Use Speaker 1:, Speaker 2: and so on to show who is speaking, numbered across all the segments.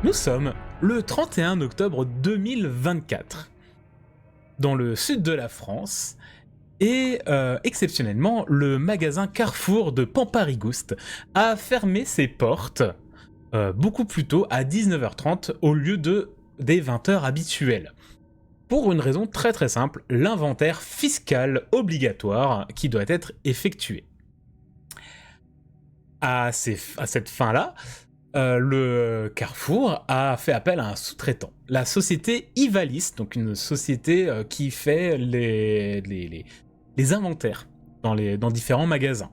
Speaker 1: Nous sommes le 31 octobre 2024, dans le sud de la France, et exceptionnellement, le magasin Carrefour de Pamparigouste a fermé ses portes beaucoup plus tôt, à 19h30, au lieu des 20h habituelles. Pour une raison très très simple, l'inventaire fiscal obligatoire qui doit être effectué. À cette fin-là, le Carrefour a fait appel à un sous-traitant, la société Ivalis, donc une société qui fait les inventaires dans différents magasins.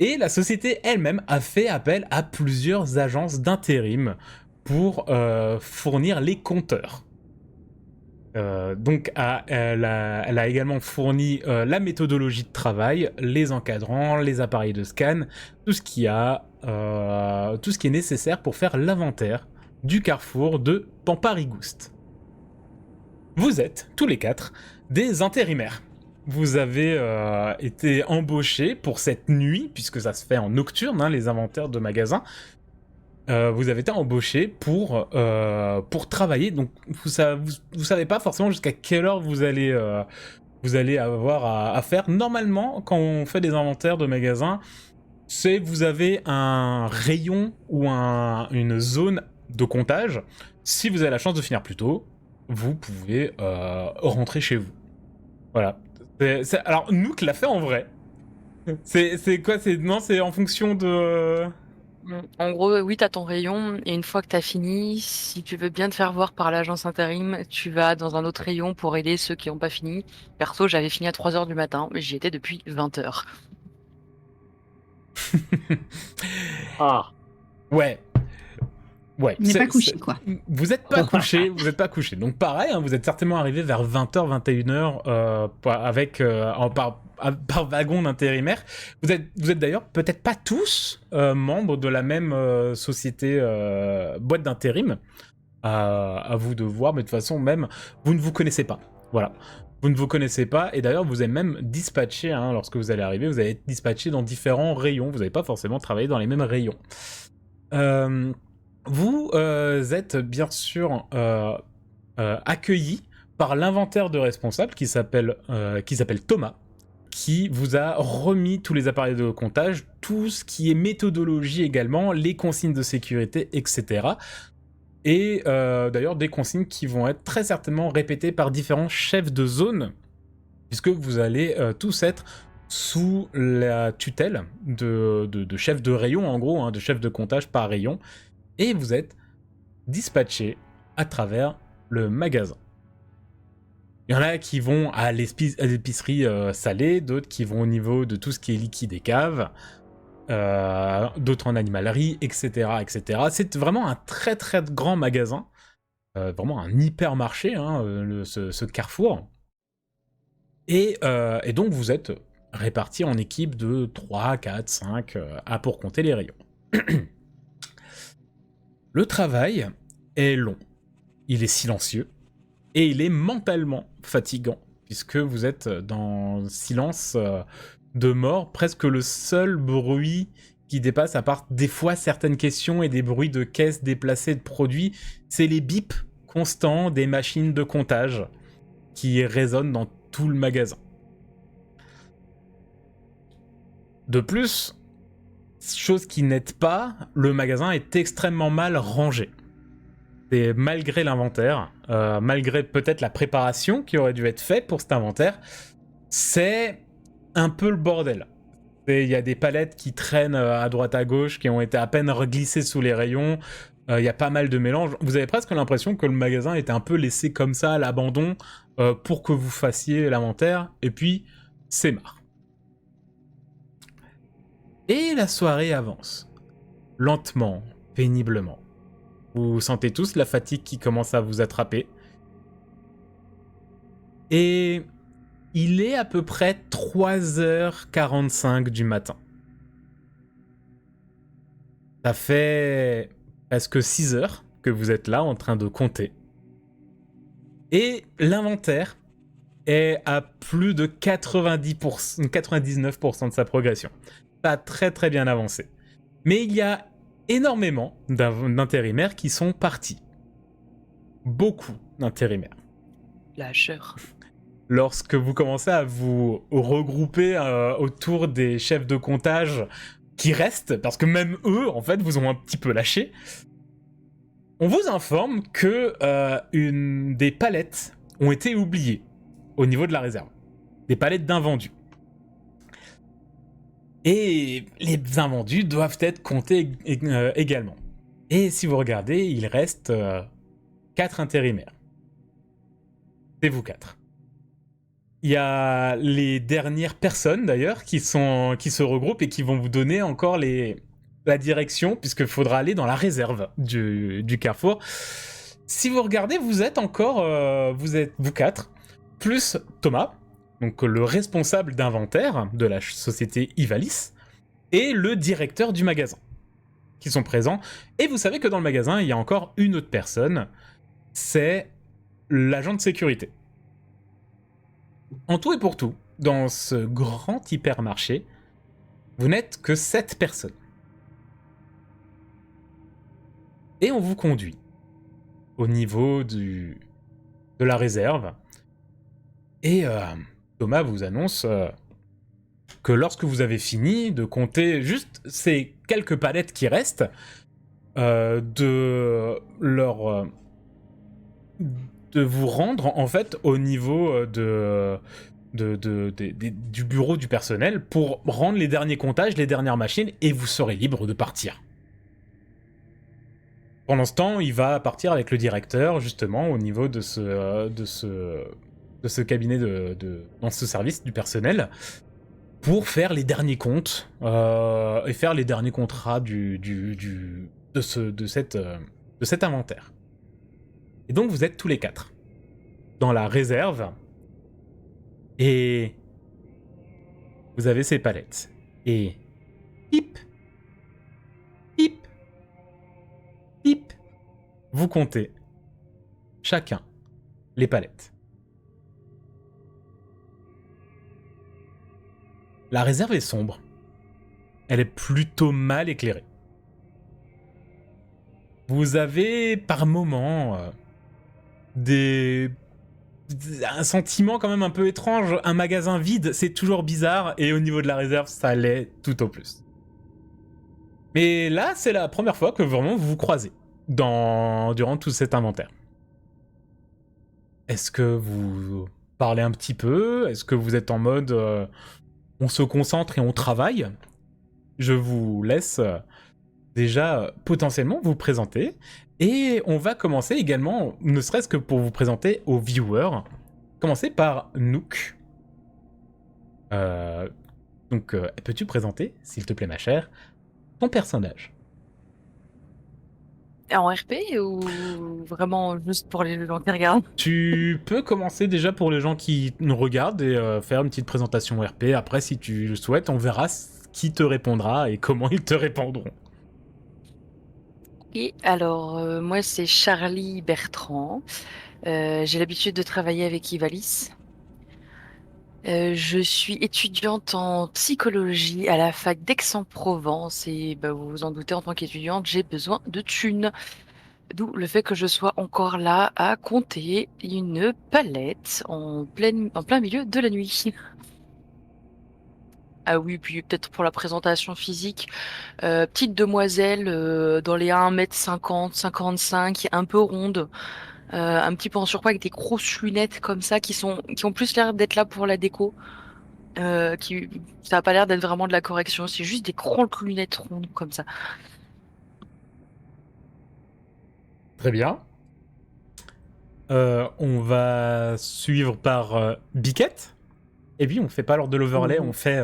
Speaker 1: Et la société elle-même a fait appel à plusieurs agences d'intérim pour fournir les compteurs. Donc elle a également fourni la méthodologie de travail, les encadrants, les appareils de scan, tout ce qui est nécessaire pour faire l'inventaire du Carrefour de Pamparigouste. Vous êtes, tous les quatre, des intérimaires. Vous avez été embauchés pour cette nuit, puisque ça se fait en nocturne, les inventaires de magasins. Vous avez été embauché pour travailler, donc vous savez pas forcément jusqu'à quelle heure vous allez avoir à faire. Normalement, quand on fait des inventaires de magasins, vous avez un rayon ou une zone de comptage. Si vous avez la chance de finir plus tôt, vous pouvez rentrer chez vous. Voilà. Alors, Nook l'a fait en vrai. C'est quoi? C'est en fonction de...
Speaker 2: En gros, oui, t'as ton rayon, et une fois que t'as fini, si tu veux bien te faire voir par l'agence intérim, tu vas dans un autre rayon pour aider ceux qui n'ont pas fini. Perso, j'avais fini à 3h du matin, mais j'y étais depuis 20h.
Speaker 3: Ah,
Speaker 1: Ouais. Ouais.
Speaker 4: On n'est pas couché, quoi.
Speaker 1: Vous n'êtes pas couché, vous n'êtes pas couché. Donc pareil, vous êtes certainement arrivé vers 20h, 21h avec par wagon d'intérimaires. Vous êtes d'ailleurs peut-être pas tous membres de la même société boîte d'intérim. À vous de voir, mais de toute façon même, vous ne vous connaissez pas. Voilà. Vous ne vous connaissez pas, et d'ailleurs vous êtes même dispatché, lorsque vous allez arriver, vous allez être dispatché dans différents rayons, vous n'allez pas forcément travailler dans les mêmes rayons. Vous êtes bien sûr accueillis par l'inventaire de responsable qui s'appelle Thomas, qui vous a remis tous les appareils de comptage, tout ce qui est méthodologie également, les consignes de sécurité, etc. Et d'ailleurs des consignes qui vont être très certainement répétées par différents chefs de zone, puisque vous allez tous être sous la tutelle de chefs de rayon, en gros, de chefs de comptage par rayon, et vous êtes dispatchés à travers le magasin. Il y en a qui vont à l'épicerie salée, d'autres qui vont au niveau de tout ce qui est liquide et cave, d'autres en animalerie, etc., etc. C'est vraiment un très très grand magasin, vraiment un hypermarché, ce Carrefour. Et donc vous êtes répartis en équipes de 3, 4, 5, pour compter les rayons. Le travail est long, il est silencieux, et il est mentalement fatigant, puisque vous êtes dans silence de mort. Presque le seul bruit qui dépasse, à part des fois certaines questions et des bruits de caisses déplacées de produits, c'est les bips constants des machines de comptage qui résonnent dans tout le magasin. De plus, chose qui n'aide pas, le magasin est extrêmement mal rangé. Et malgré l'inventaire, malgré peut-être la préparation qui aurait dû être faite pour cet inventaire, c'est un peu le bordel. Il y a des palettes qui traînent à droite à gauche, qui ont été à peine reglissées sous les rayons. Il y a pas mal de mélanges. Vous avez presque l'impression que le magasin était un peu laissé comme ça à l'abandon pour que vous fassiez l'inventaire, et puis c'est marre. Et la soirée avance, lentement, péniblement. Vous sentez tous la fatigue qui commence à vous attraper. Et il est à peu près 3h45 du matin. Ça fait presque 6 heures que vous êtes là en train de compter. Et l'inventaire est à plus de 99% de sa progression. Ça a très très bien avancé. Mais il y a énormément d'intérimaires qui sont partis. Beaucoup d'intérimaires.
Speaker 2: Lâcheur.
Speaker 1: Lorsque vous commencez à vous regrouper autour des chefs de comptage qui restent, parce que même eux, en fait, vous ont un petit peu lâché, on vous informe que des palettes ont été oubliées au niveau de la réserve. Des palettes d'invendus. Et les invendus doivent être comptés également. Et si vous regardez, il reste 4 intérimaires. C'est vous 4. Il y a les dernières personnes d'ailleurs qui se regroupent et qui vont vous donner encore la direction, puisqu'il faudra aller dans la réserve du carrefour. Si vous regardez, vous êtes encore vous êtes vous 4, plus Thomas, donc le responsable d'inventaire de la société Ivalice, et le directeur du magasin, qui sont présents. Et vous savez que dans le magasin, il y a encore une autre personne, c'est l'agent de sécurité. En tout et pour tout, dans ce grand hypermarché, vous n'êtes que 7 personnes. Et on vous conduit au niveau de la réserve. Et Thomas vous annonce que lorsque vous avez fini de compter juste ces quelques palettes qui restent, de vous rendre en fait au niveau du bureau du personnel pour rendre les derniers comptages, les dernières machines, et vous serez libre de partir. Pendant ce temps, il va partir avec le directeur justement au niveau de ce cabinet dans ce service du personnel pour faire les derniers comptes et faire les derniers contrats de cet inventaire. Et donc vous êtes tous les 4 dans la réserve et vous avez ces palettes. Et pip, pip, pip, vous comptez chacun les palettes. La réserve est sombre. Elle est plutôt mal éclairée. Vous avez par moments un sentiment quand même un peu étrange. Un magasin vide, c'est toujours bizarre, et au niveau de la réserve, ça l'est tout au plus. Mais là, c'est la première fois que vraiment vous vous croisez durant tout cet inventaire. Est-ce que vous parlez un petit peu? Est-ce que vous êtes en mode on se concentre et on travaille? Je vous laisse déjà potentiellement vous présenter. Et on va commencer également, ne serait-ce que pour vous présenter aux viewers. Commencer par Nook. Donc, peux-tu présenter, s'il te plaît, ma chère, ton personnage?
Speaker 2: En RP ou vraiment juste pour les gens qui regardent?
Speaker 1: Tu peux commencer déjà pour les gens qui nous regardent et faire une petite présentation RP. Après, si tu le souhaites, on verra qui te répondra et comment ils te répondront.
Speaker 2: Et alors, moi, c'est Charlie Bertrand. J'ai l'habitude de travailler avec Ivalice. Je suis étudiante en psychologie à la fac d'Aix-en-Provence et vous vous en doutez, en tant qu'étudiante, j'ai besoin de thunes. D'où le fait que je sois encore là à compter une palette en plein milieu de la nuit. Ah oui, puis peut-être pour la présentation physique, petite demoiselle dans les 1m50, 55, un peu ronde, un petit peu en surpoids avec des grosses lunettes comme ça qui ont plus l'air d'être là pour la déco. Ça n'a pas l'air d'être vraiment de la correction, c'est juste des grandes lunettes rondes comme ça.
Speaker 1: Très bien. On va suivre par Biquette. Et puis on fait pas l'ordre de l'overlay, on fait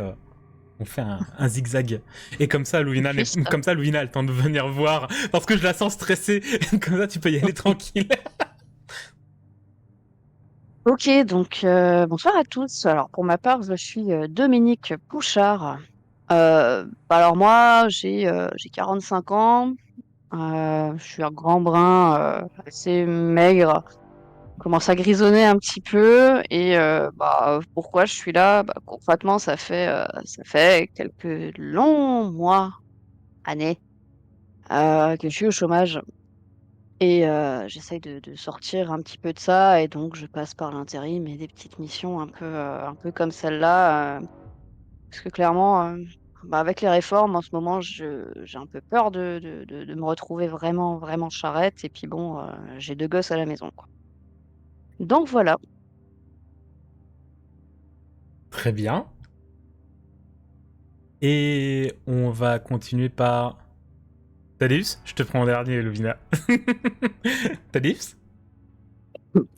Speaker 1: un zigzag. Et comme ça, Louvina a le temps de venir voir, parce que je la sens stressée. Comme ça, tu peux y aller tranquille.
Speaker 4: Ok, donc bonsoir à tous. Alors pour ma part, je suis Dominique Pouchard. Alors moi, j'ai 45 ans. Je suis un grand brun, assez maigre. Je commence à grisonner un petit peu. Et pourquoi je suis là? Concrètement, ça fait quelques longs mois, années, que je suis au chômage et j'essaye de sortir un petit peu de ça et donc je passe par l'intérim et des petites missions un peu comme celle-là, parce que clairement, bah, avec les réformes en ce moment, je j'ai un peu peur de me retrouver vraiment, vraiment charrette et puis bon, j'ai 2 gosses à la maison, quoi. Donc voilà.
Speaker 1: Très bien. Et on va continuer par... Thaddeus, je te prends en dernier, Lovina. Thaddeus?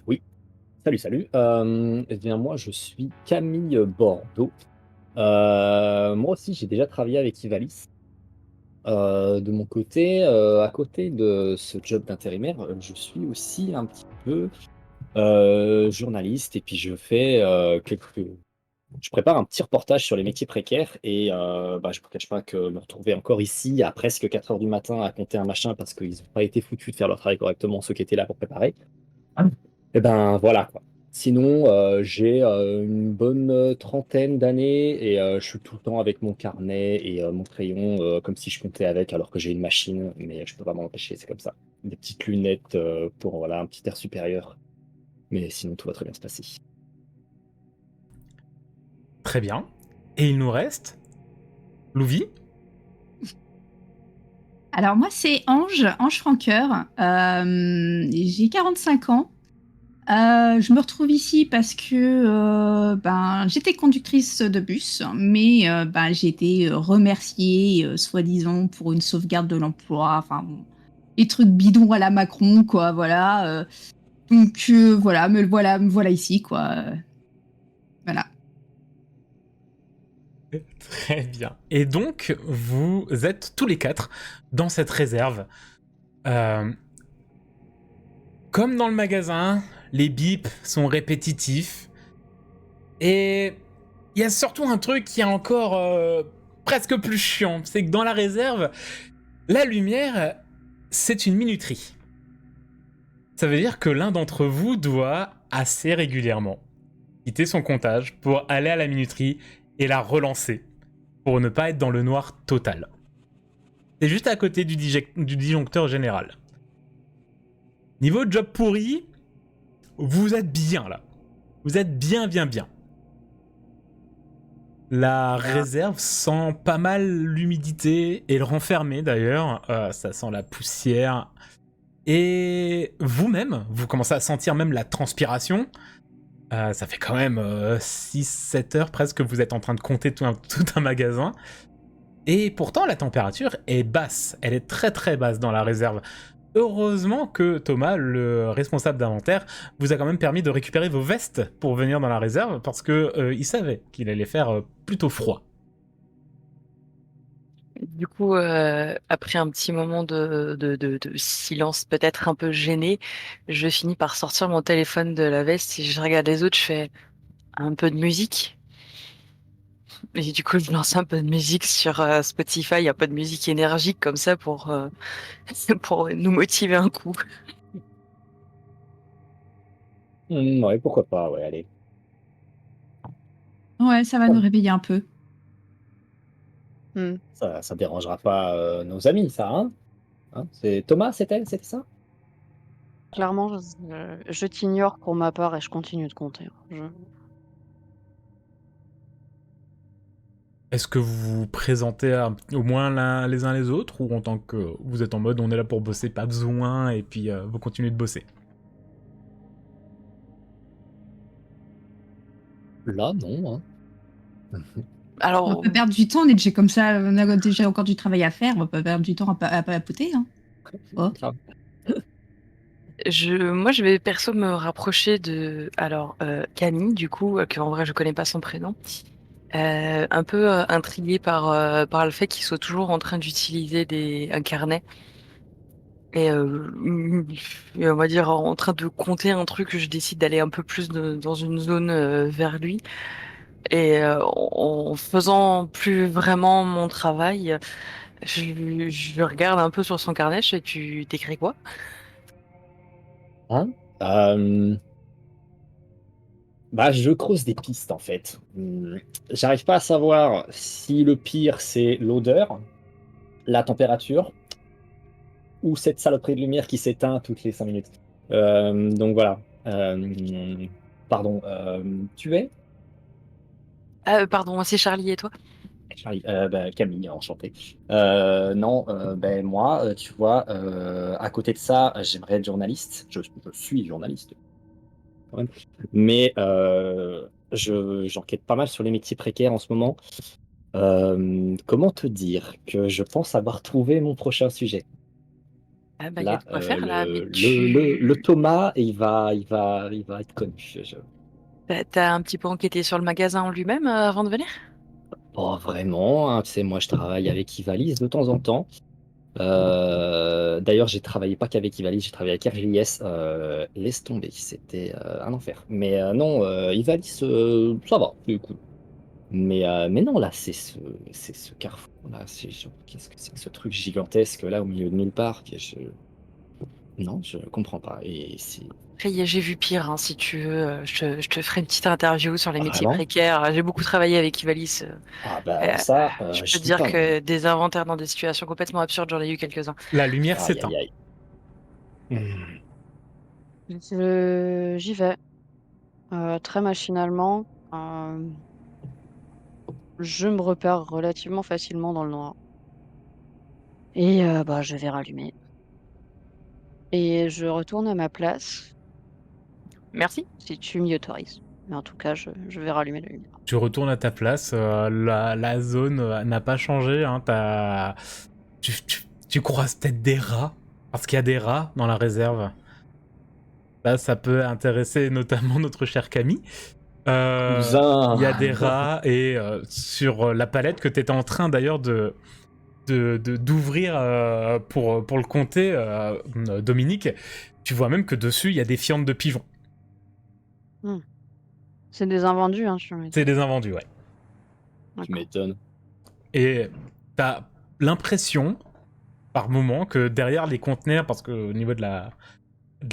Speaker 3: Oui, salut, salut. Eh bien, moi, je suis Camille Bordeaux. Moi aussi, j'ai déjà travaillé avec Ivalis. De mon côté, à côté de ce job d'intérimaire, je suis aussi un petit peu journaliste et puis je fais je prépare un petit reportage sur les métiers précaires et bah, je ne vous cache pas que me retrouver encore ici à presque 4 heures du matin à compter un machin parce qu'ils n'ont pas été foutus de faire leur travail correctement, ceux qui étaient là pour préparer. Et ben voilà quoi. Sinon, j'ai une bonne trentaine d'années et je suis tout le temps avec mon carnet et mon crayon comme si je comptais avec alors que j'ai une machine, mais je peux pas m'en empêcher, c'est comme ça. Des petites lunettes pour voilà, un petit air supérieur. Mais sinon, tout va très bien se passer.
Speaker 1: Très bien. Et il nous reste... Louvi?
Speaker 5: Alors moi, c'est Ange Franqueur. J'ai 45 ans. Je me retrouve ici parce que ben, j'étais conductrice de bus, mais ben, j'ai été remerciée, soi-disant, pour une sauvegarde de l'emploi. Enfin, bon, les trucs bidons à la Macron, quoi, voilà. Donc voilà, me voilà ici, quoi. Voilà.
Speaker 1: Très bien. Et donc, vous êtes tous les quatre dans cette réserve. Euh, Comme dans le magasin, les bips sont répétitifs. Et il y a surtout un truc qui est encore presque plus chiant. C'est que dans la réserve, la lumière, c'est une minuterie. Ça veut dire que l'un d'entre vous doit assez régulièrement quitter son comptage pour aller à la minuterie et la relancer pour ne pas être dans le noir total. C'est juste à côté du disjoncteur général. Niveau job pourri, vous êtes bien là. Vous êtes bien, bien, bien. La réserve sent pas mal l'humidité et le renfermer d'ailleurs. Ça sent la poussière. Et vous-même, vous commencez à sentir même la transpiration. Ça fait quand même 6-7 heures presque que vous êtes en train de compter tout un magasin. Et pourtant, la température est basse. Elle est très très basse dans la réserve. Heureusement que Thomas, le responsable d'inventaire, vous a quand même permis de récupérer vos vestes pour venir dans la réserve parce que il savait qu'il allait faire plutôt froid.
Speaker 2: Du coup, après un petit moment de silence peut-être un peu gêné, je finis par sortir mon téléphone de la veste et je regarde les autres, je fais un peu de musique. Et du coup, je lance un peu de musique sur Spotify, un peu de musique énergique comme ça pour nous motiver un coup.
Speaker 3: Ouais, pourquoi pas, ouais, allez.
Speaker 5: Ouais, ça va nous réveiller un peu.
Speaker 4: Mmh.
Speaker 3: Ça dérangera pas nos amis, ça, hein? C'est Thomas, c'était ça?
Speaker 4: Clairement, je t'ignore pour ma part et je continue de compter, hein.
Speaker 1: Est-ce que vous vous présentez au moins les uns les autres ou en tant que vous êtes en mode on est là pour bosser, pas besoin et puis vous continuez de bosser?
Speaker 3: Là, non, hein.
Speaker 5: On va
Speaker 2: Alors,
Speaker 5: pas perdre du temps, on est déjà comme ça, on a déjà encore du travail à faire, on va pas perdre du temps à papoter, hein. Oh.
Speaker 3: Grave.
Speaker 2: moi, je vais perso me rapprocher de, alors, Camille, du coup, que en vrai, je connais pas son prénom. Un peu intriguée par le fait qu'il soit toujours en train d'utiliser un carnet et on va dire en train de compter un truc, je décide d'aller un peu plus dans une zone vers lui et en faisant plus vraiment mon travail, je regarde un peu sur son carnet, je fais tu t'écris quoi?
Speaker 3: Hein? Euh, Bah, je creuse des pistes en fait. J'arrive pas à savoir si le pire c'est l'odeur, la température ou cette saloperie de lumière qui s'éteint toutes les 5 minutes. Donc voilà. Pardon, tu es
Speaker 2: Pardon, c'est Charlie et toi?
Speaker 3: Charlie, Camille, enchanté. Non, moi, tu vois, à côté de ça, j'aimerais être journaliste. Je suis journaliste quand même, mais j'enquête pas mal sur les métiers précaires en ce moment. Comment te dire que je pense avoir trouvé mon prochain sujet.
Speaker 2: Ah bah, il y a
Speaker 3: Là,
Speaker 2: de quoi faire là, mais
Speaker 3: le Thomas, il va être connu.
Speaker 2: t'as un petit peu enquêté sur le magasin en lui-même avant de venir?
Speaker 3: Oh, vraiment, hein, tu sais, moi, je travaille avec Ivalice de temps en temps. D'ailleurs, j'ai travaillé pas qu'avec Ivalice, j'ai travaillé avec RJS. Laisse tomber, c'était un enfer. Mais non, Ivalice, ça va, c'est cool. Mais non, là, c'est ce carrefour-là. Qu'est-ce que c'est que ce truc gigantesque là au milieu de nulle part Non, je comprends pas. Et c'est
Speaker 2: Après, j'ai vu pire, hein, si tu veux. Je te ferai une petite interview sur les métiers
Speaker 3: vraiment.
Speaker 2: précaires. J'ai beaucoup travaillé avec Ivalice.
Speaker 3: Ah bah
Speaker 2: Euh,
Speaker 3: alors ça,
Speaker 2: je peux
Speaker 3: je
Speaker 2: te
Speaker 3: dis
Speaker 2: dire
Speaker 3: pas non.
Speaker 2: que des inventaires dans des situations complètement absurdes, j'en ai eu quelques-uns.
Speaker 1: La lumière
Speaker 3: Aïe
Speaker 1: s'éteint.
Speaker 3: aïe aïe. Hmm.
Speaker 4: J'y vais, très machinalement. Euh, je me repère relativement facilement dans le noir. Et bah, je vais rallumer. Et je retourne à ma place,
Speaker 2: Merci.
Speaker 4: si tu m'y autorises. Mais en tout cas, je vais rallumer la lumière.
Speaker 1: Tu retournes à ta place, la zone n'a pas changé, hein, tu croises peut-être des rats, parce qu'il y a des rats dans la réserve. Là, ça peut intéresser notamment notre cher Camille. Il y a des
Speaker 3: Cousin.
Speaker 1: rats, et sur la palette que tu étais en train d'ailleurs d'ouvrir pour le compter, Dominique, tu vois même que dessus, il y a des fientes de pigeons.
Speaker 4: Hmm. C'est des invendus, hein, je
Speaker 1: C'est
Speaker 4: m'étonne.
Speaker 1: des invendus, ouais.
Speaker 3: Tu
Speaker 4: D'accord.
Speaker 3: m'étonnes.
Speaker 1: Et t'as l'impression, par moment, que derrière les conteneurs, parce qu'au niveau de la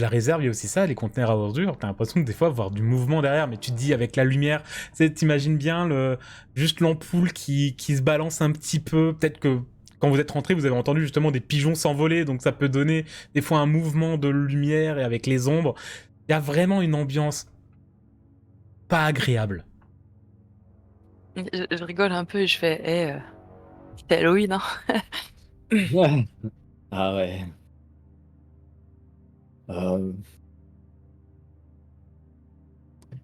Speaker 1: réserve, il y a aussi ça, les conteneurs à ordures, t'as l'impression de des fois voir du mouvement derrière, mais tu te dis avec la lumière, tu sais, t'imagines bien juste l'ampoule qui se balance un petit peu, peut-être que quand vous êtes rentré, vous avez entendu justement des pigeons s'envoler, donc ça peut donner des fois un mouvement de lumière, et avec les ombres, il y a vraiment une ambiance pas agréable.
Speaker 2: Je rigole un peu et je fais, c'est Halloween, hein.
Speaker 3: Ah ouais. Euh,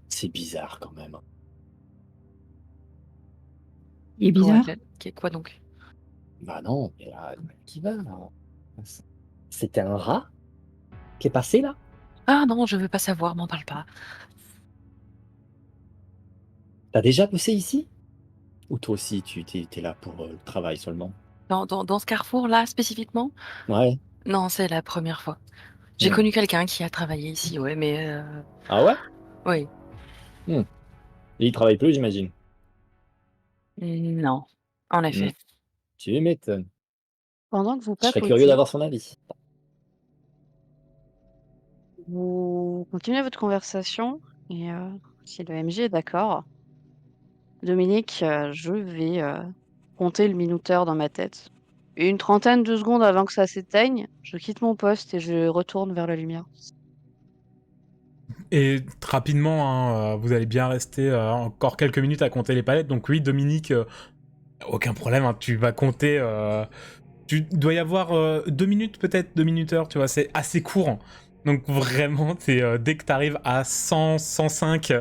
Speaker 3: c'est bizarre quand même.
Speaker 5: Il est
Speaker 2: Ouais,
Speaker 5: bizarre.
Speaker 2: quoi donc?
Speaker 3: Bah non, mais là, qui va là? C'était un rat qui est passé là?
Speaker 2: Ah non, je veux pas savoir, m'en parle pas.
Speaker 3: T'as déjà bossé ici? Ou toi aussi, tu t'es là pour le travail seulement?
Speaker 2: Dans ce carrefour-là, spécifiquement?
Speaker 3: Ouais.
Speaker 2: Non, c'est la première fois. J'ai
Speaker 3: Hmm.
Speaker 2: connu quelqu'un qui a travaillé ici, ouais, mais
Speaker 3: Ah ouais?
Speaker 2: oui.
Speaker 3: Hmm. Et il travaille plus, j'imagine.
Speaker 2: Non, en
Speaker 3: Hmm.
Speaker 2: effet.
Speaker 3: Tu m'étonnes.
Speaker 4: Pendant que vous
Speaker 3: Je serais curieux
Speaker 4: papotiez,
Speaker 3: d'avoir son avis.
Speaker 4: vous continuez votre conversation et si le MJ est d'accord, Dominique, je vais, compter le minuteur dans ma tête. Une trentaine de secondes avant que ça s'éteigne, je quitte mon poste et je retourne vers la lumière.
Speaker 1: Et rapidement, hein, vous allez bien rester encore quelques minutes à compter les palettes. Donc oui, Dominique, aucun problème, hein, tu vas compter. Il doit y avoir 2 minutes peut-être, 2 minuteurs, tu vois, c'est assez court. Donc vraiment, dès que tu arrives à 100, 105,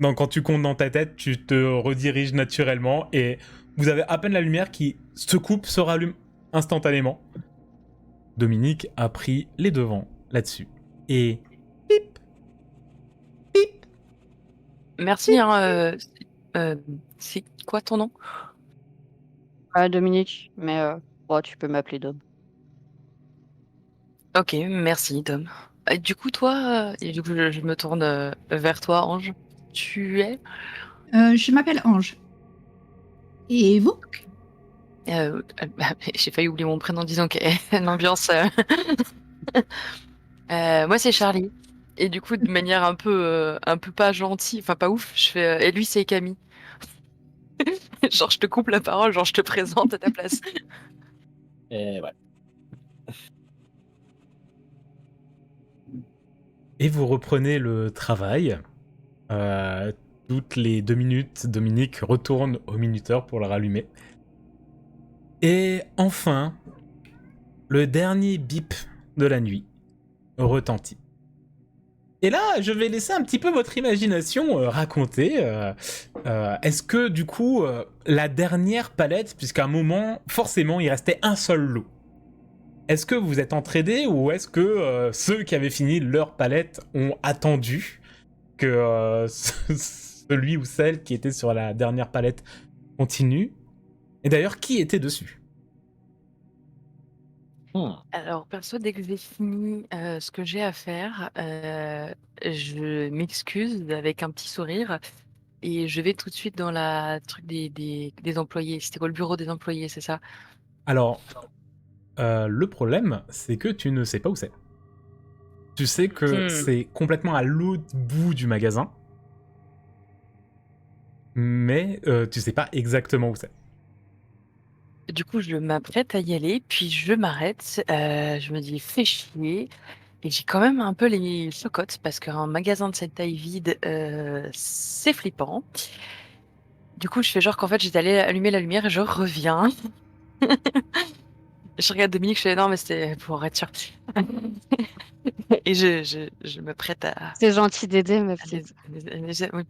Speaker 1: donc quand tu comptes dans ta tête, tu te rediriges naturellement et vous avez à peine la lumière qui se coupe, se rallume instantanément. Dominique a pris les devants là-dessus. Et
Speaker 2: Merci, hein, c'est quoi ton nom?
Speaker 4: Ah Dominique, mais oh, tu peux m'appeler Dom.
Speaker 2: Ok, merci, Tom. Du coup, toi, et du coup, je me tourne vers toi, Ange. Tu es?
Speaker 5: Je m'appelle Ange. Et vous?
Speaker 2: J'ai failli oublier mon prénom, disons que l'ambiance. Moi, c'est Charlie. Et du coup, de manière un peu pas gentille, enfin pas ouf, je fais. Et lui, c'est Camille. Genre, je te coupe la parole, genre, je te présente à ta place.
Speaker 3: Et ouais.
Speaker 1: Et vous reprenez le travail. Toutes les 2 minutes, Dominique retourne au minuteur pour le rallumer. Et enfin, le dernier bip de la nuit retentit. Et là, je vais laisser un petit peu votre imagination raconter. Est-ce que, du coup, la dernière palette, puisqu'à un moment, forcément, il restait un seul lot, est-ce que vous êtes entraînés ou est-ce que ceux qui avaient fini leur palette ont attendu que celui ou celle qui était sur la dernière palette continue? Et d'ailleurs, qui était dessus?
Speaker 2: Alors, perso, dès que j'ai fini ce que j'ai à faire, je m'excuse avec un petit sourire et je vais tout de suite dans la truc des employés. C'était quoi le bureau des employés, c'est ça?
Speaker 1: Alors, le problème, c'est que tu ne sais pas où c'est. Tu sais que c'est complètement à l'autre bout du magasin, mais tu sais pas exactement où c'est.
Speaker 2: Du coup, je m'apprête à y aller, puis je m'arrête, je me dis: «Fais chier» et j'ai quand même un peu les chocottes parce qu'un magasin de cette taille vide, c'est flippant. Du coup, je fais genre qu'en fait, j'étais allée allumer la lumière et je reviens. Je regarde Dominique, je fais: «Non, mais c'était pour être sûre» et je m'apprête à
Speaker 4: C'est gentil d'aider, ma
Speaker 2: les
Speaker 4: petite.
Speaker 2: oui.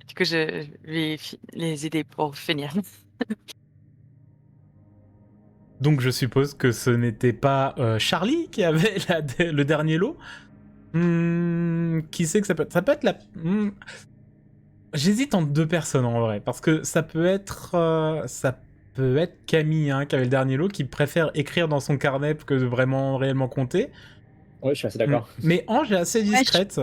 Speaker 2: Du coup, je vais les aider pour finir.
Speaker 1: Donc je suppose que ce n'était pas Charlie qui avait le dernier lot. Qui sait que ça peut être? Ça peut être la... J'hésite entre 2 personnes en vrai, parce que ça peut être Camille hein, qui avait le dernier lot, qui préfère écrire dans son carnet que de vraiment réellement compter.
Speaker 3: Ouais, je suis assez d'accord.
Speaker 1: Mais Ange est assez discrète.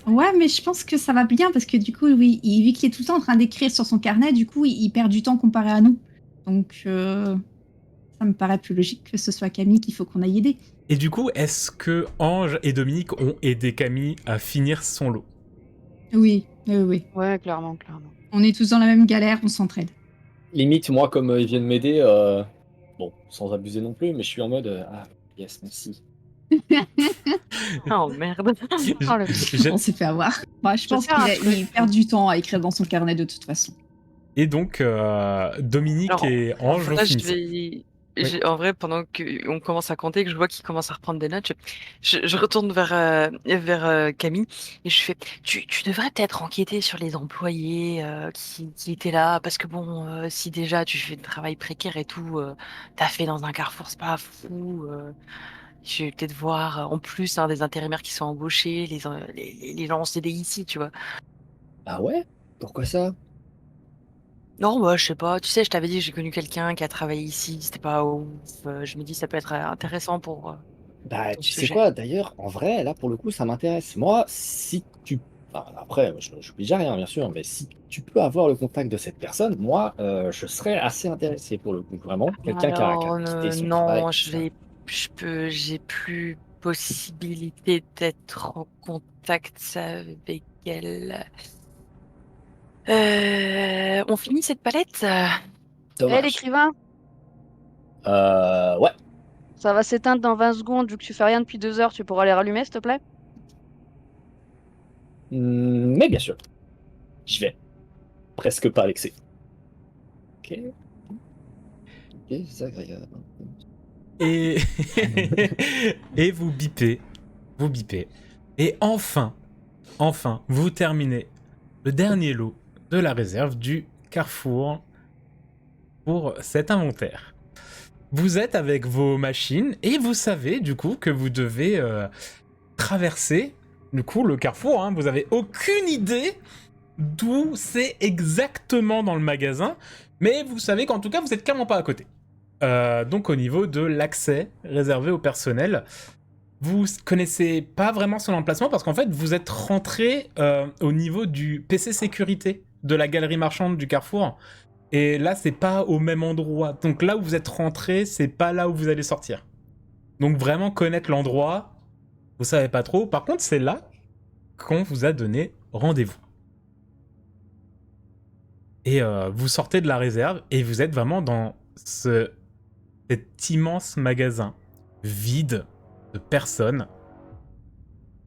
Speaker 5: Ouais, mais je pense que ça va bien parce que du coup, oui, vu qu'il est tout le temps en train d'écrire sur son carnet, du coup, il perd du temps comparé à nous. Donc, ça me paraît plus logique que ce soit Camille qu'il faut qu'on aille aider.
Speaker 1: Et du coup, est-ce que Ange et Dominique ont aidé Camille à finir son lot?
Speaker 5: Oui, oui.
Speaker 4: Ouais, clairement, clairement.
Speaker 5: On est tous dans la même galère, on s'entraide.
Speaker 3: Limite, moi, comme ils viennent m'aider, bon, sans abuser non plus, mais je suis en mode ah, yes, merci.
Speaker 2: Oh merde!
Speaker 4: Oh, le petit.
Speaker 1: Je-
Speaker 5: On s'est fait avoir. Moi, je pense
Speaker 4: faire un truc.
Speaker 5: qu'il perd du temps à écrire dans son carnet de toute façon.
Speaker 1: Et donc, Dominique
Speaker 2: Alors,
Speaker 1: et Ange ont
Speaker 2: là,
Speaker 1: fini
Speaker 2: je
Speaker 1: ça.
Speaker 2: vais
Speaker 1: Oui.
Speaker 2: en vrai, pendant qu'on commence à compter, que je vois qu'il commence à reprendre des notes, je retourne vers, Camille et je fais: «Tu devrais peut-être enquêter sur les employés, qui étaient là parce que bon, si déjà tu fais du travail précaire et tout, tu fait dans un carrefour, c'est pas fou, je vais peut-être voir, en plus, hein, des intérimaires qui sont embauchés, les gens en CDI ici», tu vois?
Speaker 3: Ah ouais? Pourquoi ça?
Speaker 2: Non, bah, je sais pas, tu sais, je t'avais dit, j'ai connu quelqu'un qui a travaillé ici, c'était pas ouf, je me dis ça peut être, intéressant pour,
Speaker 3: Bah,
Speaker 2: ton
Speaker 3: tu sais
Speaker 2: sujet.
Speaker 3: quoi? D'ailleurs, en vrai, là, pour le coup, ça m'intéresse. Moi, si tu enfin, après, je n'oblige à rien, bien sûr, mais si tu peux avoir le contact de cette personne, moi, je serais assez intéressé pour le coup, vraiment. Quelqu'un qui a
Speaker 2: Alors,
Speaker 3: quitté son travail,
Speaker 2: non,
Speaker 3: tout ça.
Speaker 2: j'ai plus possibilité d'être en contact avec elle. On finit cette palette?
Speaker 4: Eh,
Speaker 3: Dommage.
Speaker 4: l'écrivain,
Speaker 3: Ouais.
Speaker 4: ça va s'éteindre dans 20 secondes. Vu que tu fais rien depuis 2 heures, tu pourras les rallumer, s'il te plaît?
Speaker 3: Mais bien sûr, j'y vais. Presque pas vexé. OK. OK, désagréable.
Speaker 1: Et... et vous bipez. Vous bipez. Et enfin, vous terminez le dernier lot de la réserve du Carrefour pour cet inventaire. Vous êtes avec vos machines et vous savez du coup que vous devez traverser du coup le Carrefour. Hein. Vous avez aucune idée d'où c'est exactement dans le magasin, mais vous savez qu'en tout cas vous êtes clairement pas à côté. Donc au niveau de l'accès réservé au personnel, vous connaissez pas vraiment son emplacement parce qu'en fait vous êtes rentré au niveau du PC sécurité de la galerie marchande du Carrefour. Et là, c'est pas au même endroit. Donc là où vous êtes rentré, c'est pas là où vous allez sortir. Donc vraiment connaître l'endroit, vous savez pas trop. Par contre, c'est là qu'on vous a donné rendez-vous. Et vous sortez de la réserve et vous êtes vraiment dans cet immense magasin vide de personne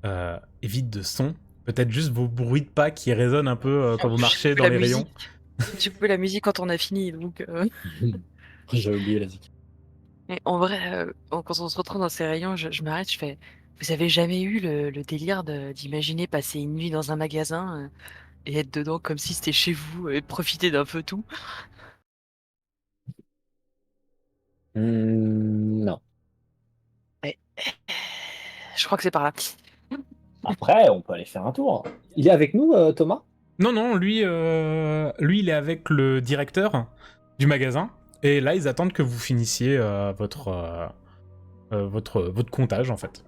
Speaker 1: et vide de son. Peut-être juste vos bruits de pas qui résonnent un peu quand vous marchez dans
Speaker 2: La
Speaker 1: les rayons.
Speaker 2: musique. J'ai coupé la musique quand on a fini, donc...
Speaker 3: J'ai oublié la zik.
Speaker 2: Et en vrai, quand on se retrouve dans ces rayons, je m'arrête, je fais... Vous avez jamais eu le délire d'imaginer passer une nuit dans un magasin et être dedans comme si c'était chez vous et profiter d'un peu tout?
Speaker 3: Non.
Speaker 2: Ouais. Je crois que c'est par là.
Speaker 3: Après, on peut aller faire un tour. Il est avec nous, Thomas?
Speaker 1: Non, lui, il est avec le directeur du magasin. Et là, ils attendent que vous finissiez votre comptage, en fait.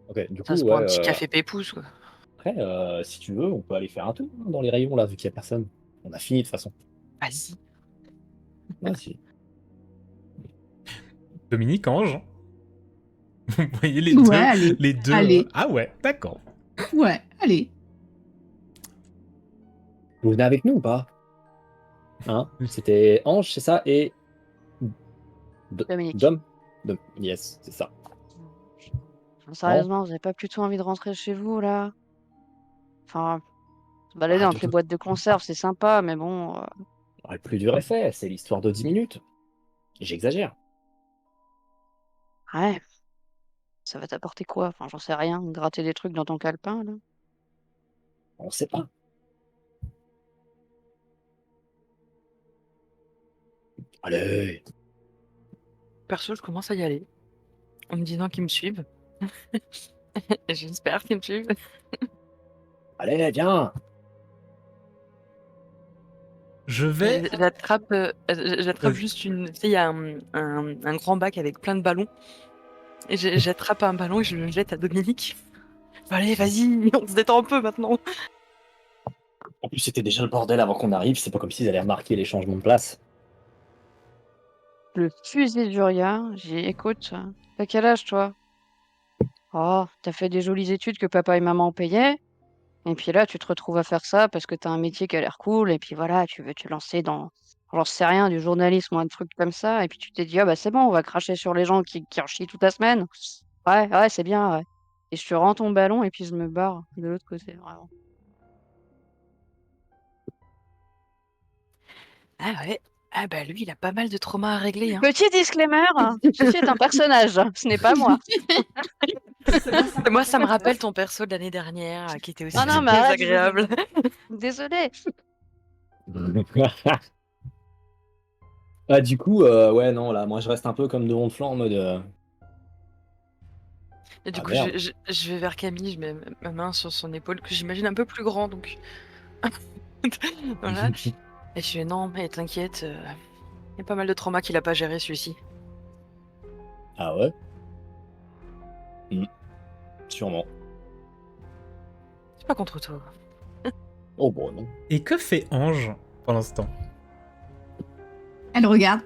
Speaker 3: Ok, du
Speaker 2: Ça
Speaker 3: coup,
Speaker 2: se prend un
Speaker 3: ouais,
Speaker 2: petit café pépouze, quoi.
Speaker 3: après, si tu veux, on peut aller faire un tour dans les rayons, là, vu qu'il n'y a personne. On a fini, de toute façon.
Speaker 2: Vas-y.
Speaker 3: Ah, si.
Speaker 1: Dominique, Ange. Vous voyez
Speaker 5: Ouais, allez.
Speaker 1: les deux.
Speaker 5: Allez.
Speaker 1: Ah ouais, d'accord.
Speaker 5: Ouais, allez.
Speaker 3: Vous venez avec nous ou pas? Hein? C'était Ange, c'est ça? Et...
Speaker 4: Dominique.
Speaker 3: Dom? Yes, c'est ça.
Speaker 4: Sérieusement, vous avez pas plutôt envie de rentrer chez vous, là? Enfin, se balader
Speaker 3: Ah,
Speaker 4: entre les boîtes de conserve, c'est sympa, mais bon...
Speaker 3: Le plus dur est fait, c'est l'histoire de 10 minutes. J'exagère.
Speaker 4: Ouais, ça va t'apporter quoi? Enfin, j'en sais rien, gratter des trucs dans ton calepin, là?
Speaker 3: On sait pas. Allez,
Speaker 2: Perso, je commence à y aller. En me disant qu'ils me suivent. J'espère qu'ils me suivent.
Speaker 3: allez, viens.
Speaker 1: Je vais.
Speaker 2: J'attrape
Speaker 1: Vas-y.
Speaker 2: juste une... Tu sais, il y a un grand bac avec plein de ballons. Et j'attrape un ballon et je le jette à Dominique. Allez, vas-y, on se détend un peu maintenant.
Speaker 3: En plus, c'était déjà le bordel avant qu'on arrive. C'est pas comme s'ils allaient remarquer les changements de place.
Speaker 4: Le fusil d'Uria, écoute, t'as quel âge, toi? Oh, t'as fait des jolies études que papa et maman payaient, et puis là, tu te retrouves à faire ça parce que t'as un métier qui a l'air cool, et puis voilà, tu veux te lancer dans, j'en sais rien, du journalisme ou un truc comme ça, et puis tu t'es dit, ah bah c'est bon, on va cracher sur les gens qui en chient toute la semaine. Ouais, ouais, c'est bien, ouais. Et je te rends ton ballon, et puis je me barre de l'autre côté, vraiment.
Speaker 2: Ah ouais. Ah bah lui, il a pas mal de traumas à régler, hein.
Speaker 4: Petit disclaimer, ceci est un personnage, ce n'est pas moi.
Speaker 2: Moi, ça me rappelle ton perso de l'année dernière, qui était aussi
Speaker 4: Ah non, mais
Speaker 2: très
Speaker 4: arrête,
Speaker 2: agréable.
Speaker 4: désolée.
Speaker 3: Ah, du coup, ouais, non, là, moi, je reste un peu comme de honte flanc en mode.
Speaker 2: Et du
Speaker 3: Ah,
Speaker 2: coup,
Speaker 3: merde.
Speaker 2: je vais vers Camille, je mets ma main sur son épaule, que j'imagine un peu plus grand, donc... Voilà. Et je fais, non, mais t'inquiète, il y a pas mal de traumas qu'il a pas géré, celui-ci.
Speaker 3: Ah ouais? Sûrement.
Speaker 2: C'est pas contre toi.
Speaker 3: Oh bon, non.
Speaker 1: Et que fait Ange pendant ce temps?
Speaker 5: Elle regarde.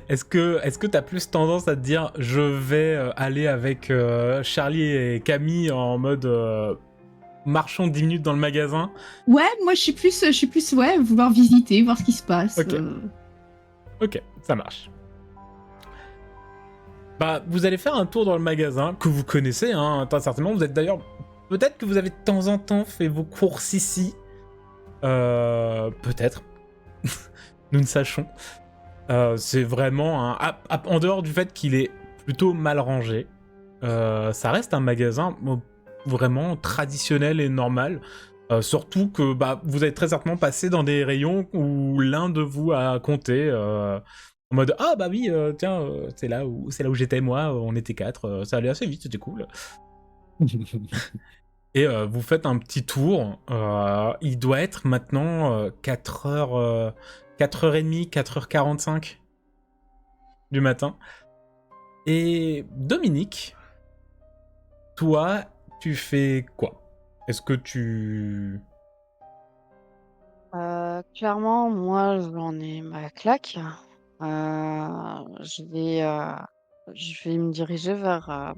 Speaker 1: Est-ce que t'as plus tendance à te dire je vais aller avec Charlie et Camille en mode marchons 10 minutes dans le magasin?
Speaker 5: Ouais, moi je suis plus, ouais, vouloir visiter, voir ce qui se passe.
Speaker 1: Ok. Ok, ça marche. Bah, vous allez faire un tour dans le magasin que vous connaissez, hein, très certainement. Vous êtes d'ailleurs... Peut-être que vous avez de temps en temps fait vos courses ici. Peut-être. Nous ne sachons. C'est vraiment un... En dehors du fait qu'il est plutôt mal rangé, ça reste un magasin vraiment traditionnel et normal. Surtout que bah, vous avez très certainement passé dans des rayons où l'un de vous a compté en mode ah bah oui tiens c'est là où j'étais moi, on était 4, ça allait assez vite, c'était cool. Et vous faites un petit tour. Il doit être maintenant 4h, 4h30, 4h45 du matin. Et Dominique, toi, tu fais quoi? Est-ce que tu...
Speaker 4: Clairement, moi, j'en ai ma claque. Je vais me diriger vers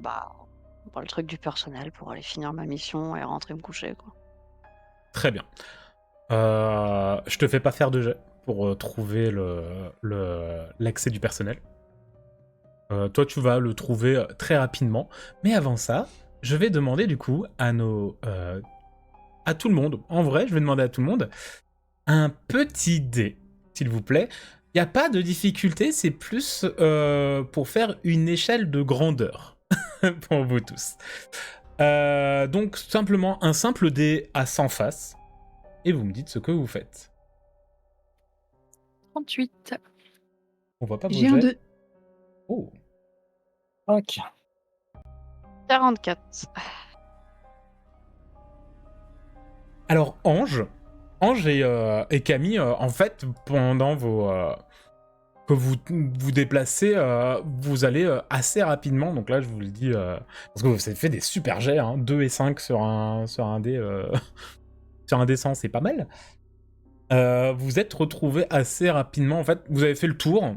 Speaker 4: le truc du personnel pour aller finir ma mission et rentrer me coucher, quoi.
Speaker 1: Très bien. Je te fais pas faire de jet pour trouver l'accès du personnel. Toi, tu vas le trouver très rapidement. Mais avant ça, je vais demander du coup à tout le monde. En vrai, je vais demander à tout le monde un petit dé, s'il vous plaît. Il n'y a pas de difficulté, c'est plus pour faire une échelle de grandeur pour vous tous. Donc, simplement un simple dé à 100 faces. Et vous me dites ce que vous faites.
Speaker 2: 38.
Speaker 1: On voit pas vos
Speaker 5: J'ai un
Speaker 1: jets.
Speaker 5: 2.
Speaker 1: Oh.
Speaker 3: 5.
Speaker 4: 44.
Speaker 1: Alors, Ange et Camille, en fait, pendant que vous déplacez, vous allez assez rapidement. Donc là, je vous le dis, parce que vous avez fait des super jets, hein, 2 et 5 sur un dé, sur un dé 100, c'est pas mal. Vous êtes retrouvés assez rapidement. En fait, vous avez fait le tour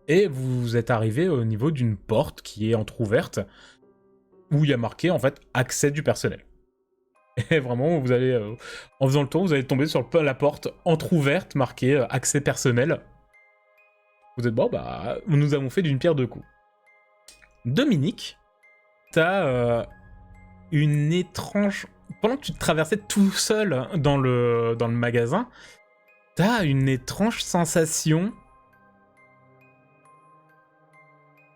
Speaker 1: et vous êtes arrivé au niveau d'une porte qui est entrouverte où il y a marqué en fait accès du personnel. Et vraiment, vous allez, en faisant le tour, vous allez tomber sur la porte entrouverte marquée accès personnel. Vous êtes bon, bah, nous avons fait d'une pierre deux coups. Dominique, t'as une étrange. Pendant que tu te traversais tout seul dans le magasin, t'as une étrange sensation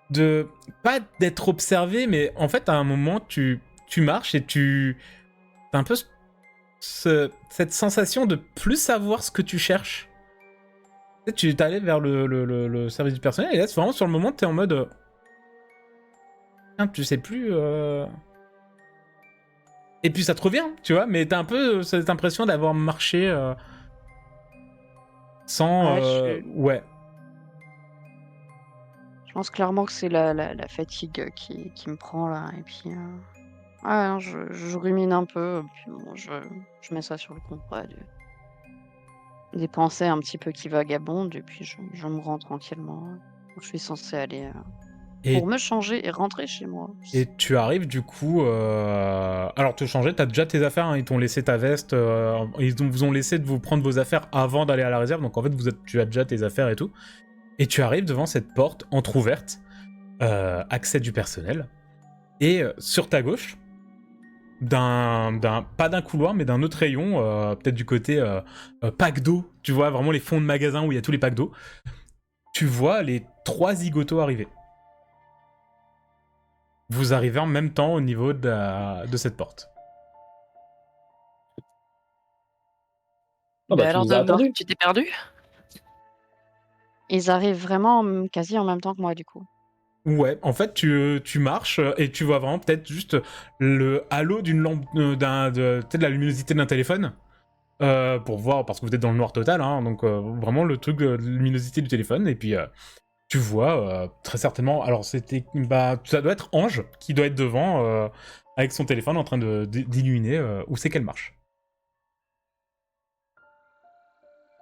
Speaker 1: de. Pas d'être observé, mais en fait, à un moment, tu marches et t'as un peu cette sensation de plus savoir ce que tu cherches. Tu es allé vers le service du personnel et là, c'est vraiment sur le moment, t'es en mode. Tu sais plus. Et puis ça te revient, tu vois, mais t'as un peu cette impression d'avoir marché sans. Ouais.
Speaker 4: Je pense clairement que c'est la fatigue qui me prend là. Et puis, ouais, non, je rumine un peu. Puis bon, je mets ça sur le compte, ouais, des pensées un petit peu qui vagabondent. Et puis je me rends tranquillement où je suis censée aller
Speaker 1: Et,
Speaker 4: pour me changer et rentrer chez moi.
Speaker 1: et tu arrives du coup. Alors, te changer, t'as déjà tes affaires, hein, ils t'ont laissé ta veste, vous ont laissé de vous prendre vos affaires avant d'aller à la réserve, donc en fait, tu as déjà tes affaires et tout. Et tu arrives devant cette porte entrouverte, accès du personnel, et sur ta gauche, pas d'un couloir, mais d'un autre rayon, peut-être du côté pack d'eau, tu vois, vraiment les fonds de magasin où il y a tous les packs d'eau, tu vois les 3 zigotos arriver. Vous arrivez en même temps au niveau de cette porte.
Speaker 3: Oh, bah, tu
Speaker 2: alors,
Speaker 3: nous as attendu.
Speaker 2: tu t'es perdu?
Speaker 4: Ils arrivent vraiment quasi en même temps que moi, du coup.
Speaker 1: Ouais, en fait, tu marches et tu vois vraiment peut-être juste le halo d'une lampe, peut-être de la luminosité d'un téléphone, pour voir, parce que vous êtes dans le noir total, hein, donc vraiment le truc de luminosité du téléphone, et puis tu vois très certainement, alors ça doit être Ange qui doit être devant, avec son téléphone en train d'illuminer où c'est qu'elle marche.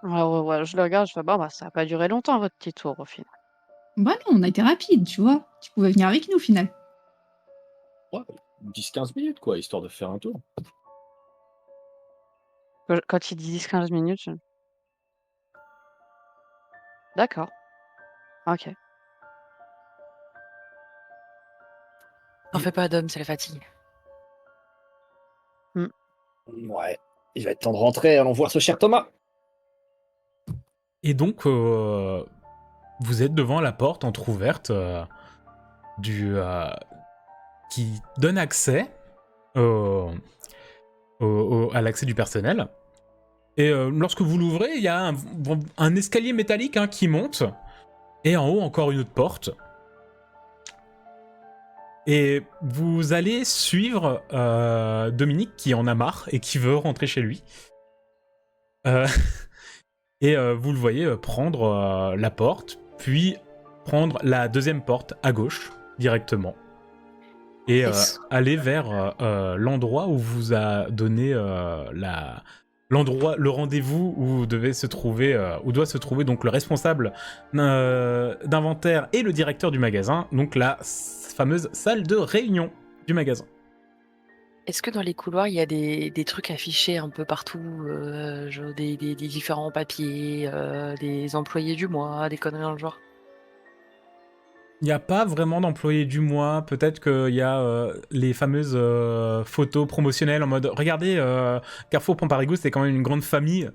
Speaker 4: Ouais, ouais, ouais, je le regarde, je fais: «Bon, bah, ça a pas duré longtemps votre petit tour au final».
Speaker 5: Bah non, on a été rapide, tu vois. Tu pouvais venir avec nous au final.
Speaker 3: Ouais, 10-15 minutes, quoi, histoire de faire un tour.
Speaker 4: Quand il dit 10-15 minutes, je d'accord, OK.
Speaker 2: T'en fais pas, Dom, c'est la fatigue.
Speaker 4: Mmh.
Speaker 3: Ouais, il va être temps de rentrer, allons voir ce cher Thomas.
Speaker 1: Et donc, vous êtes devant la porte entrouverte qui donne accès à l'accès du personnel. Et lorsque vous l'ouvrez, il y a un escalier métallique, hein, qui monte. Et en haut, encore une autre porte. Et vous allez suivre Dominique qui en a marre et qui veut rentrer chez lui. Et vous le voyez prendre la porte, puis prendre la deuxième porte à gauche, directement. Et aller vers l'endroit où vous a donné le rendez-vous où devait se trouver, où doit se trouver donc le responsable d'inventaire et le directeur du magasin, donc la fameuse salle de réunion du magasin.
Speaker 2: Est-ce que dans les couloirs, il y a des trucs affichés un peu partout, genre des différents papiers, des employés du mois, des conneries dans le genre?
Speaker 1: Il n'y a pas vraiment d'employé du mois. Peut-être qu'il y a les fameuses photos promotionnelles en mode regardez, Carrefour Pamparigo, c'est quand même une grande famille.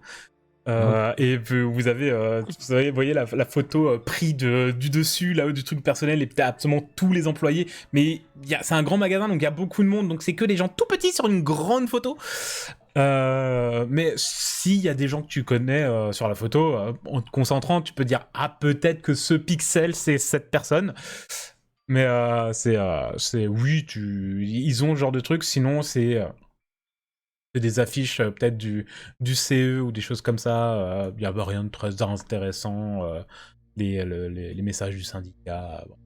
Speaker 1: Et vous avez, vous voyez la photo prise du dessus, là, du truc personnel, et t'as absolument tous les employés. Mais c'est un grand magasin, donc il y a beaucoup de monde, donc c'est que des gens tout petits sur une grande photo. Mais s'il y a des gens que tu connais sur la photo, en te concentrant, tu peux dire ah peut-être que ce pixel c'est cette personne. Mais c'est oui, ils ont ce genre de truc. Sinon c'est des affiches peut-être du CE ou des choses comme ça. Il n'y a rien de très intéressant. Les messages du syndicat. Bon,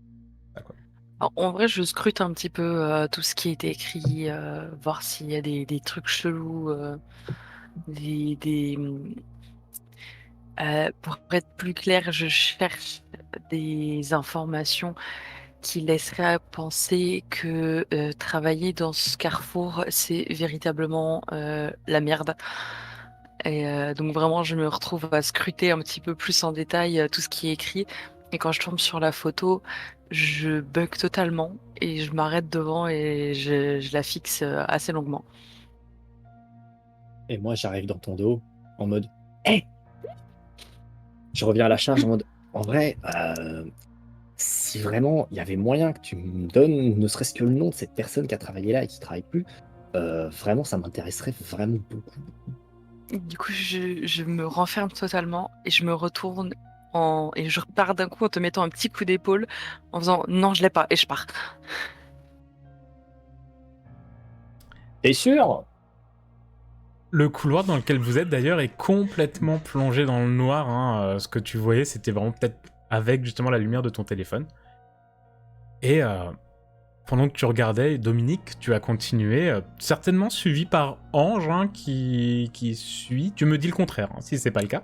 Speaker 1: ça, quoi.
Speaker 2: Alors, en vrai, je scrute un petit peu tout ce qui est écrit, voir s'il y a des trucs chelous, des, pour être plus clair, je cherche des informations qui laisseraient à penser que travailler dans ce carrefour, c'est véritablement la merde. Et donc vraiment, je me retrouve à scruter un petit peu plus en détail tout ce qui est écrit. Et quand je tombe sur la photo, je bug totalement et je m'arrête devant et je la fixe assez longuement.
Speaker 3: Et moi, j'arrive dans ton dos en mode hé. Je reviens à la charge en mode en vrai, si vraiment il y avait moyen que tu me donnes ne serait-ce que le nom de cette personne qui a travaillé là et qui travaille plus, vraiment, ça m'intéresserait vraiment beaucoup.
Speaker 2: Du coup, je me renferme totalement et je me retourne et je repars d'un coup en te mettant un petit coup d'épaule en faisant non, je l'ai pas et je pars.
Speaker 3: T'es sûr?
Speaker 1: Le couloir dans lequel vous êtes d'ailleurs est complètement plongé dans le noir. Hein. Ce que tu voyais, c'était vraiment peut-être avec justement la lumière de ton téléphone. Et pendant que tu regardais, Dominique, tu as continué, certainement suivi par Ange, hein, qui suit. Tu me dis le contraire, hein, si c'est pas le cas.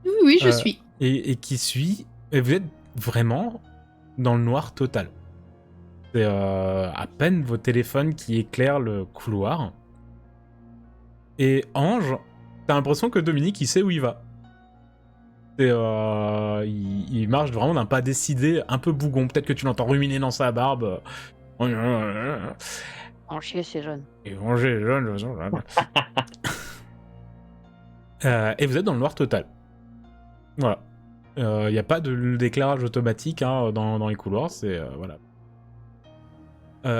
Speaker 5: Oui, oui, je suis.
Speaker 1: Et qui suit. Et vous êtes vraiment dans le noir total. C'est à peine vos téléphones qui éclairent le couloir. Et Ange, t'as l'impression que Dominique, il sait où il va. Et, il marche vraiment d'un pas décidé, un peu bougon. Peut-être que tu l'entends ruminer dans sa barbe.
Speaker 4: En chier, c'est jeune.
Speaker 1: Et venger les jeunes, et vous êtes dans le noir total. Voilà. Il n'y a pas d'éclairage automatique hein, dans les couloirs. C'est voilà.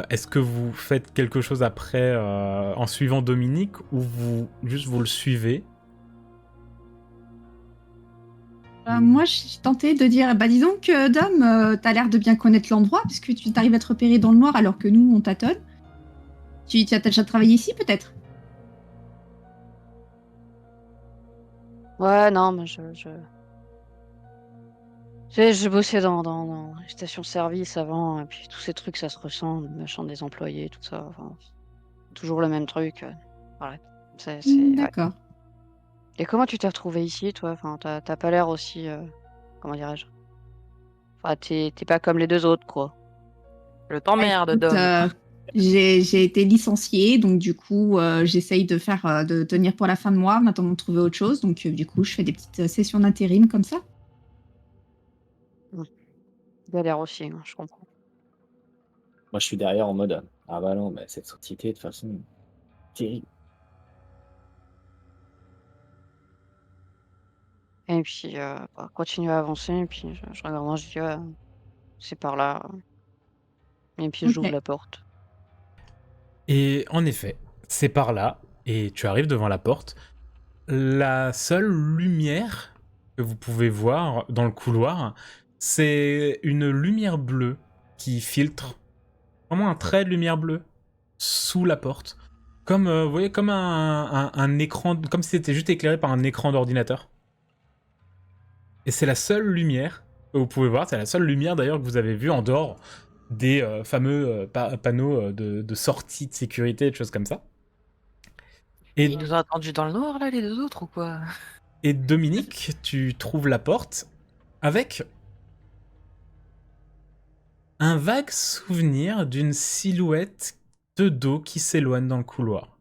Speaker 1: Est-ce que vous faites quelque chose après en suivant Dominique ou vous le suivez?
Speaker 5: Moi, j'ai tenté de dire, bah dis donc, Dom, t'as l'air de bien connaître l'endroit, puisque tu t'arrives à te repérer dans le noir alors que nous, on tâtonne. Tu as déjà travaillé ici, peut-être?
Speaker 4: Ouais, non, mais j'ai bossé dans les stations-service avant, et puis tous ces trucs, ça se ressent, le machin des employés, tout ça. Enfin, toujours le même truc. Arrête. Ouais.
Speaker 5: D'accord.
Speaker 4: Et comment tu t'es retrouvé ici, toi? Enfin, t'as pas l'air aussi, comment dirais-je? Enfin, t'es pas comme les deux autres, quoi.
Speaker 2: Je
Speaker 5: Bah,
Speaker 2: t'emmerde,
Speaker 5: écoute,
Speaker 2: Dom.
Speaker 5: j'ai été licenciée, donc du coup, j'essaye de tenir pour la fin de mois, maintenant de trouver autre chose. Donc du coup, je fais des petites sessions d'intérim comme ça.
Speaker 4: Galère aussi, hein, je comprends.
Speaker 3: Moi, je suis derrière en mode ah bah non, mais cette société, de toute façon, terrible.
Speaker 4: Et puis, bah, continue à avancer, et puis je regarde, je dis ouais, c'est par là. Et puis j'ouvre
Speaker 5: Ok.
Speaker 4: la porte.
Speaker 1: Et en effet, c'est par là, et tu arrives devant la porte. La seule lumière que vous pouvez voir dans le couloir, c'est une lumière bleue qui filtre, vraiment un trait de lumière bleue sous la porte. Comme, vous voyez, comme un écran, comme si c'était juste éclairé par un écran d'ordinateur. Et c'est la seule lumière que vous pouvez voir, c'est la seule lumière d'ailleurs que vous avez vue en dehors des fameux panneaux de sortie de sécurité et de choses comme ça.
Speaker 2: Et
Speaker 1: Et,
Speaker 2: ils nous ont attendus dans le noir, là, les deux autres, ou quoi?
Speaker 1: et Dominique, tu trouves la porte avec un vague souvenir d'une silhouette de dos qui s'éloigne dans le couloir.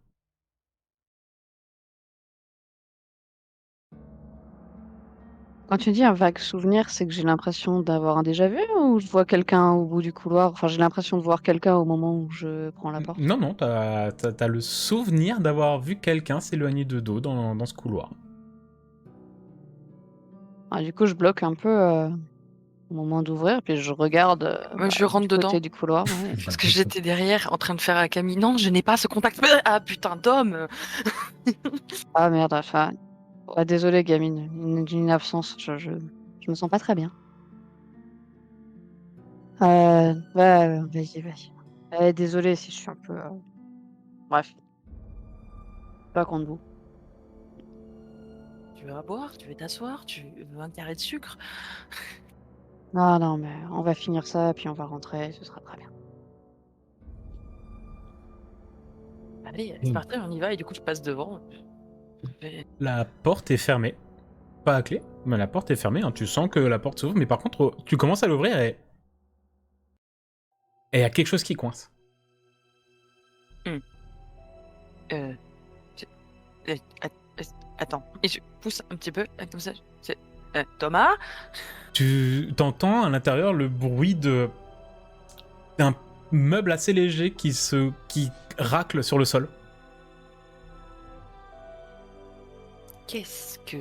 Speaker 4: Quand tu dis un vague souvenir, c'est que j'ai l'impression d'avoir un déjà vu ou je vois quelqu'un au bout du couloir? Enfin, j'ai l'impression de voir quelqu'un au moment où je prends la porte.
Speaker 1: Non, non, t'as le souvenir d'avoir vu quelqu'un s'éloigner de dos dans ce couloir.
Speaker 4: Ah, du coup, je bloque un peu au moment d'ouvrir, puis je regarde
Speaker 2: Moi, je rentre
Speaker 4: du côté
Speaker 2: dedans.
Speaker 4: du couloir. Ouais.
Speaker 2: Parce que j'étais derrière en train de faire à Camille. Non, je n'ai pas ce contact. Ah putain d'homme.
Speaker 4: Ah merde, enfin, ouais, désolée, gamine, une absence, je me sens pas très bien. Ouais, vas-y. Désolée si je suis un peu. Bref, pas contre vous.
Speaker 2: Tu veux à boire? Tu veux t'asseoir? Tu veux un carré de sucre?
Speaker 4: Non, mais on va finir ça, puis on va rentrer, ce sera très bien.
Speaker 2: Allez, c'est parti, on y va. Et du coup, je passe devant.
Speaker 1: La porte est fermée. Pas à clé, mais la porte est fermée. Hein. Tu sens que la porte s'ouvre, mais par contre, tu commences à l'ouvrir et il y a quelque chose qui coince.
Speaker 2: Euh, c'est- euh, att- Attends, et je pousse un petit peu comme ça. C'est Thomas?
Speaker 1: Tu t'entends à l'intérieur le bruit d'un meuble assez léger qui racle sur le sol.
Speaker 2: Qu'est-ce que...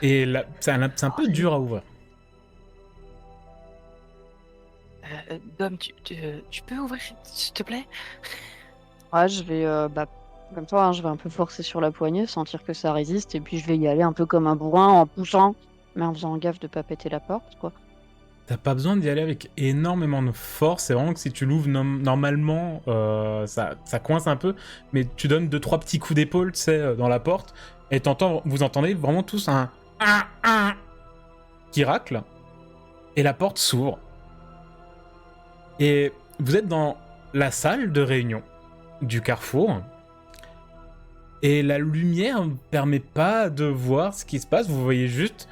Speaker 1: Et là, c'est un peu dur à ouvrir.
Speaker 2: Dom, tu peux ouvrir, s'il te plaît?
Speaker 4: Ouais, je vais, comme toi, hein, je vais un peu forcer sur la poignée, sentir que ça résiste, et puis je vais y aller un peu comme un bourrin en poussant, mais en faisant gaffe de pas péter la porte, quoi.
Speaker 1: T'as pas besoin d'y aller avec énormément de force. C'est vraiment que si tu l'ouvres normalement, ça coince un peu. Mais tu donnes 2-3 petits coups d'épaule, tu sais, dans la porte. Et vous entendez vraiment tous un qui racle. Et la porte s'ouvre. Et vous êtes dans la salle de réunion du carrefour. Et la lumière ne permet pas de voir ce qui se passe. Vous voyez juste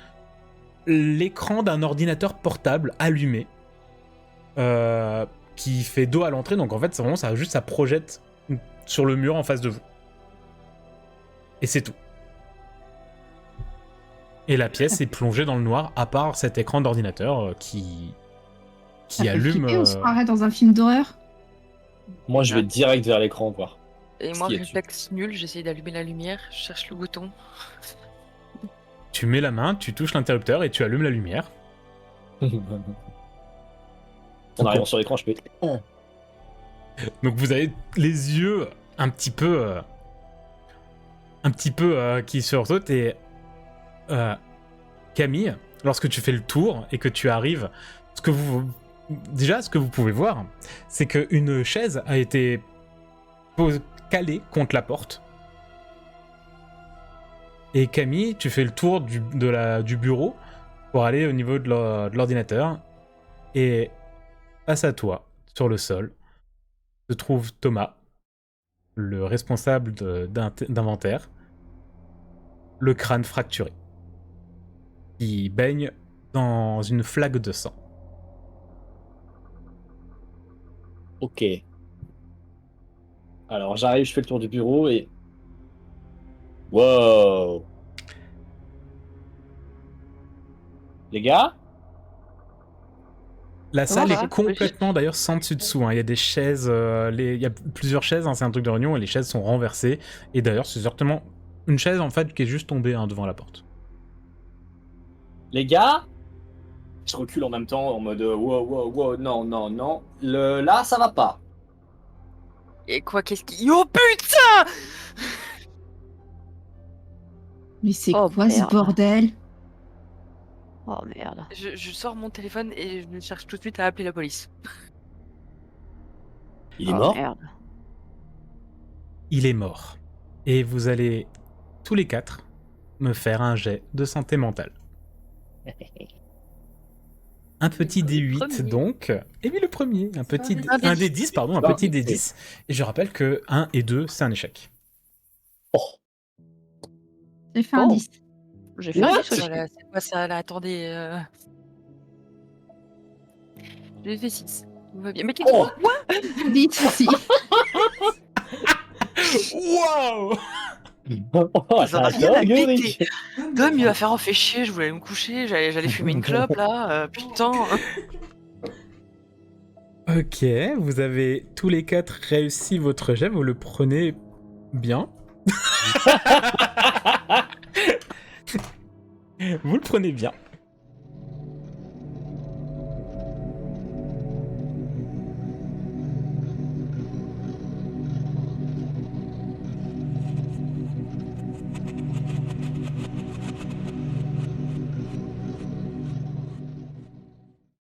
Speaker 1: l'écran d'un ordinateur portable allumé qui fait dos à l'entrée. Donc en fait, c'est vraiment ça projette sur le mur en face de vous. Et c'est tout. Et la pièce est plongée dans le noir, à part cet écran d'ordinateur qui
Speaker 5: Ça fait
Speaker 1: allume.
Speaker 5: flipper, on se croirait dans un film d'horreur.
Speaker 3: Moi, je vais direct vers l'écran, voir.
Speaker 2: Et
Speaker 3: Ce
Speaker 2: moi,
Speaker 3: qui est dessus.
Speaker 2: réflexe nul, j'essaye d'allumer la lumière, je cherche le bouton.
Speaker 1: Tu mets la main, tu touches l'interrupteur et tu allumes la lumière.
Speaker 3: En arrivant sur l'écran, je fais.
Speaker 1: Donc vous avez les yeux un petit peu qui sursautent et Camille, lorsque tu fais le tour et que tu arrives, ce que vous pouvez voir, c'est qu'une chaise a été calée contre la porte. Et Camille, tu fais le tour du bureau pour aller au niveau de l'ordinateur. Et face à toi, sur le sol, se trouve Thomas, le responsable d'inventaire, le crâne fracturé, qui baigne dans une flaque de sang.
Speaker 3: Ok. Alors, j'arrive, je fais le tour du bureau et. Wow! Les gars?
Speaker 1: La
Speaker 4: Comment
Speaker 1: salle
Speaker 4: ça
Speaker 1: est
Speaker 4: va
Speaker 1: complètement d'ailleurs sans dessus-dessous. Hein. Il y a des chaises, il y a plusieurs chaises, hein, c'est un truc de réunion, et les chaises sont renversées. Et d'ailleurs, c'est certainement une chaise en fait qui est juste tombée devant la porte.
Speaker 3: Les gars? Je recule en même temps en mode wow, non. Là, ça va pas.
Speaker 2: Et quoi, qu'est-ce qui... Oh putain!
Speaker 5: Mais c'est
Speaker 4: Oh,
Speaker 5: quoi ce
Speaker 4: merde.
Speaker 5: bordel?
Speaker 4: Oh merde.
Speaker 2: Je sors mon téléphone et je cherche tout de suite à appeler la police.
Speaker 3: Il est
Speaker 4: Oh,
Speaker 3: mort?
Speaker 4: merde.
Speaker 1: Il est mort. Et vous allez tous les quatre me faire un jet de santé mentale. Un petit D8
Speaker 2: premier.
Speaker 1: donc. Et oui, le premier. Un petit
Speaker 2: Un
Speaker 1: un D10, pardon, un
Speaker 3: Ah,
Speaker 1: petit
Speaker 3: oui.
Speaker 1: D10. Et je rappelle que 1 et 2, c'est un échec.
Speaker 3: Oh.
Speaker 5: J'ai fait un
Speaker 4: Oh.
Speaker 5: 10.
Speaker 4: J'ai fait un
Speaker 3: What
Speaker 4: 10 aussi.
Speaker 2: Voilà, c'est quoi ça là? Attendez. J'ai fait 6. Tout va bien. Mais qu'est-ce
Speaker 3: Oh.
Speaker 2: que...
Speaker 5: 10 aussi.
Speaker 1: Wow!
Speaker 3: Oh,
Speaker 2: Ça n'a
Speaker 3: t'as
Speaker 2: rien à
Speaker 3: dinguerie.
Speaker 2: péter. Dom, il va faire, oh, fait chier, je voulais aller me coucher, j'allais fumer une clope là, putain.
Speaker 1: Ok, vous avez tous les 4 réussi votre jet, vous le prenez bien. Vous le prenez bien.